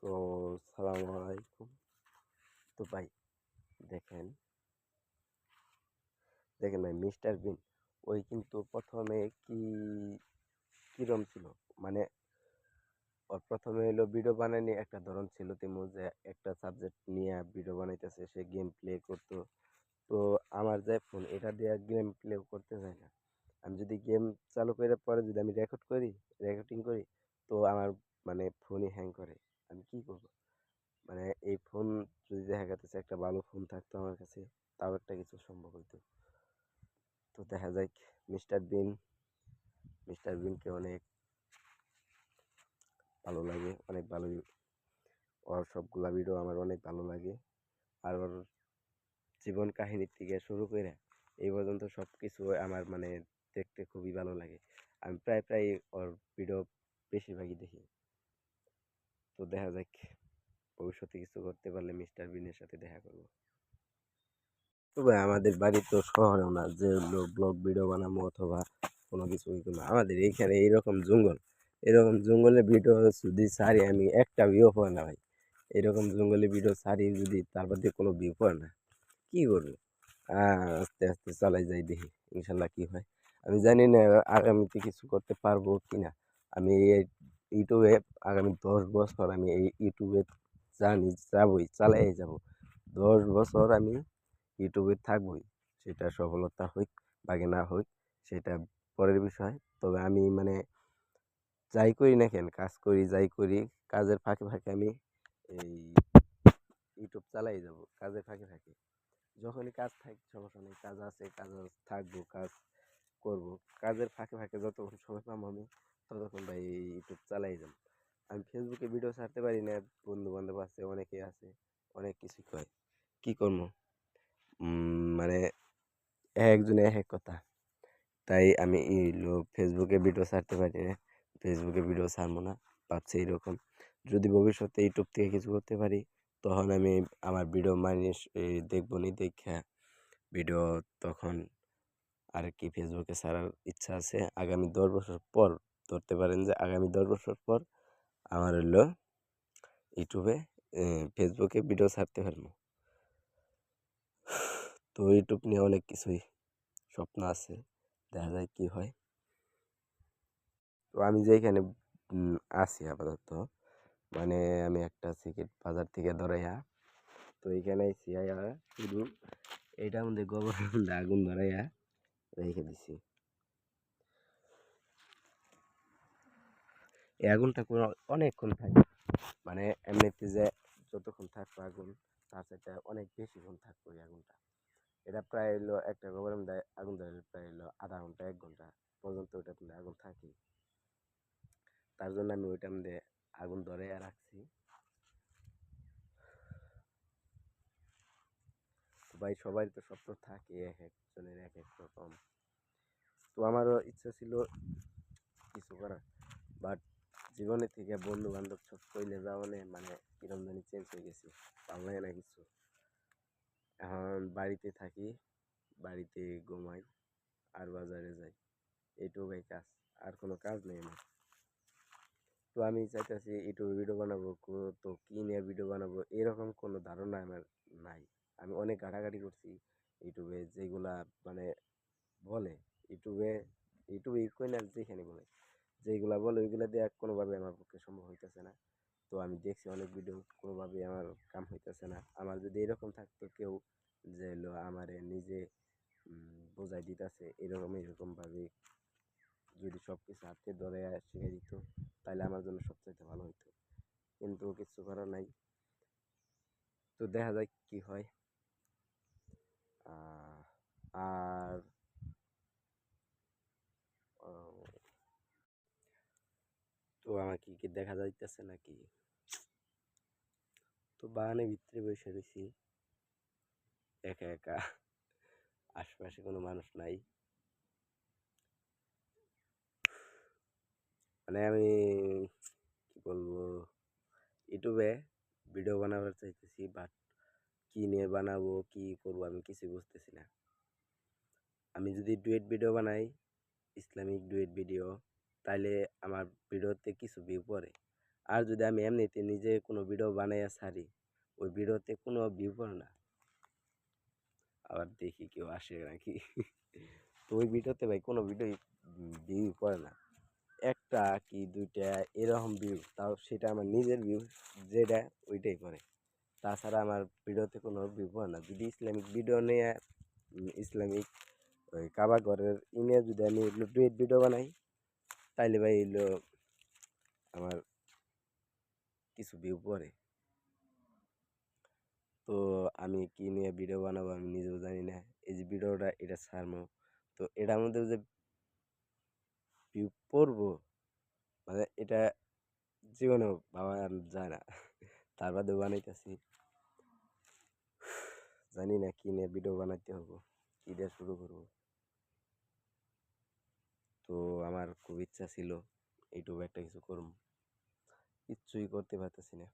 তো সালামু আলাইকুম। তো ভাই দেখেন দেখেন ভাই মিস্টার বিন ওই কিন্তু প্রথমে কিরম ছিল, মানে ওর প্রথমে হলো ভিডিও বানানি একটা ধরন ছিল, তেমন যে একটা সাবজেক্ট নিয়ে ভিডিও বানাইতেছে, সে গেম প্লে করতো। তো আমার যে ফোন এটা দিয়ে গেম প্লে করতে চায় না। আমি যদি গেম চালু করে পরে যদি আমি রেকর্ডিং করি, তো আমার মানে ফোনই হ্যাং করে। আমি কি করব? মানে এই ফোন যদি দেখা গেছে একটা ভালো ফোন থাকতো আমার কাছে, তাও একটা কিছু সম্ভব হইতো। তো দেখা যাক মিস্টার বিন মিস্টার বিনকে অনেক ভালো লাগে, অনেক ভালোই। ওর সবগুলা ভিডিও আমার অনেক ভালো লাগে। আর ওর জীবন কাহিনীর থেকে শুরু করে এই পর্যন্ত সব কিছু আমার মানে দেখতে খুবই ভালো লাগে। আমি প্রায় প্রায় ওর ভিডিও বেশিরভাগই দেখি। তো দেখা যাক ভবিষ্যতে কিছু করতে পারলে মিস্টার বিনের সাথে দেখা করবো। তো ভাই আমাদের বাড়ি তো শহরেও না যে ব্লগ ভিডিও বানাবো অথবা কোনো কিছু ই করবো। আমাদের এইখানে এরকম জঙ্গলের ভিডিও যদি ছাড়ি আমি একটা ভিউ পড়ে না ভাই। এরকম জঙ্গলের ভিডিও ছাড়ি যদি তারপর দিয়ে কোনো ভিউ পড়ে না, কি করবো? আস্তে আস্তে চালাই যাই, দেখি ইনশাল্লাহ কি হয়। আমি জানি না আগামীতে কিছু করতে পারবো কিনা। আমি এই ইউটিউবে আগামী 10 বছর আমি এই ইউটিউবে যাবই, চালাই যাব। 10 বছর আমি ইউটিউবে থাকবই। সেটা সফলতা হইক বাকি না হইক সেটা পরের বিষয়। তবে আমি মানে যাই করি না কেন, কাজ করি যাই করি, কাজের ফাঁকে ফাঁকে আমি এই ইউটিউব চালাই যাব, কাজের ফাঁকে ফাঁকে। যখনই কাজ থাকে সমস্যা নেই, কাজ আছে কাজ থাকবো, কাজ করব। কাজের ফাঁকে ফাঁকে যতক্ষণ সময় পাবো আমি ততক্ষণ ভাই ইউটিউব চালাই যাব। আমি ফেসবুকে ভিডিও ছাড়তে পারি না, বন্ধু বান্ধব আছে, অনেকে আছে, অনেক কিছু কয়, কি করবো? মানে একজনে এক কথা। তাই আমি ফেসবুকে ভিডিও ছাড়তে পারি না, ফেসবুকে ভিডিও ছাড়বো না, ভাবছি এরকম। যদি ভবিষ্যতে ইউটিউব থেকে কিছু করতে পারি, তখন আমি আমার ভিডিও মানুষ দেখবো নি, দেখা ভিডিও তখন আর কি ফেসবুকে ছাড়ার ইচ্ছা আছে। আগামী 10 বছর পর, ধরতে পারেন যে আগামী 10 বছর পর আমার হলো ইউটিউবে ফেসবুকে ভিডিও ছাড়তে পারবো। তো ইউটিউব নিয়ে অনেক কিছুই স্বপ্ন আছে, দেখা যায় কি হয়। তো আমি যেখানে আছি আপাতত, মানে আমি একটা সিগারেট বাজার থেকে ধরাইয়া, তো এইখানে সিয়াইয়া শুধু এইটার মধ্যে গোবরের মধ্যে আগুন ধরাইয়া রেখে দিছি। এই আগুনটা অনেকক্ষণ থাকে, মানে এমনিতে যে যতক্ষণ থাকবো আগুন, তার সাথে অনেক বেশিক্ষণ থাকবো এই আগুনটা। এটা প্রায় হলো একটা গোবরের মধ্যে আগুন ধরে প্রায় হলো আধা ঘন্টা 1 ঘন্টা পর্যন্ত ওইটার মধ্যে আগুন থাকে। তার জন্য আমি ওইটার মধ্যে আগুন ধরে রাখছি। ভাই সবাই তো স্বপ্ন থাকে, এক একজনের এক এক রকম। তো আমারও ইচ্ছা ছিল কিছু করার, বাট জীবনে থেকে বন্ধু বান্ধব সব চলে যাওয়া মানে কিরম জানি চেঞ্জ হয়ে গেছে, ভালো লাগে না কিছু। এখন বাড়িতে থাকি, বাড়িতে ঘুমাই আর বাজারে যাই, এইটুকুই কাজ, আর কোনো কাজ নেই আমার। তো আমি চাইতেছি ইউটিউবে ভিডিও বানাবো, তো কি নিয়ে ভিডিও বানাবো এরকম কোনো ধারণা আমার নাই। আমি অনেক ঘাটাঘাটি করছি ইউটিউবে, যেগুলা মানে বলে ইউটিউবে ইউটিউবে কই না, যেখানে বলে যেগুলা বলে ওইগুলা দিয়ে কোনোভাবে আমার পক্ষে সম্ভব হইতেছে না। তো আমি দেখছি অনেক ভিডিও, কোনোভাবে আমার কাম হইতেছে না। আমার যদি এরকম থাকতো কেউ, যে হলো আমারে নিজে বোঝাই দিতেছে এরকম এরকমভাবে, যদি সব কিছু হাতে ধরে শিখাই দিত, তাহলে আমার জন্য সবচাইতে ভালো হইতো। কিন্তু কিছু করার নাই। তো দেখা যাক কি হয়। আর তো আমার কি দেখা যাইতেছে নাকি? তো বাগানের ভিতরে বসে রয়েছি একা একা, আশেপাশে কোনো মানুষ নাই। মানে আমি কি বলবো, ইউটিউবে ভিডিও বানাবার চাইতেছি, বাট কি নিয়ে বানাবো কি করবো আমি কিছুই বুঝতেছি না। আমি যদি ডুয়েট ভিডিও বানাই, ইসলামিক ডুয়েট ভিডিও, তাইলে আমার ভিডিওতে কিছু ভিউ পড়ে। আর যদি আমি এমনিতে নিজে কোনো ভিডিও বানাইয়া ছাড়ি, ওই ভিডিওতে কোনো ভিউ পড়ে না। আবার দেখি কেউ আসে নাকি। তো ওই ভিডিওতে ভাই কোনো ভিডিও ভিউ পড়ে না, একটা কি দুইটা এরকম ভিউ, তাও সেটা আমার নিজের ভিউ যেটা ওইটাই পড়ে। তাছাড়া আমার ভিডিওতে কোনো ভিউ পড়ে না। যদি ইসলামিক ভিডিও নিয়ে ইসলামিক ওই কাবা ঘরের নিয়ে যদি আমি এগুলো ডুয়েট ভিডিও বানাই, তাইলে ভাই এগুলো আমার কিছু ভিউ পড়ে। তো আমি কি নিয়ে ভিডিও বানাবো আমি নিজেও জানি না। এই যে ভিডিওটা এটা ছাড়বো, তো এটার মধ্যে যে ভিউ পড়বো মানে এটা জীবনেও ভাবা যায় না। তার বাদেও বানাইতেছি, জানি না কি নিয়ে ভিডিও বানাইতে হবো, কি দিয়ে শুরু করবো। তো আমার খুব ইচ্ছা ছিল ইউটিউবে একটা কিছু করবো, কিচ্ছুই করতে পারতেছি না।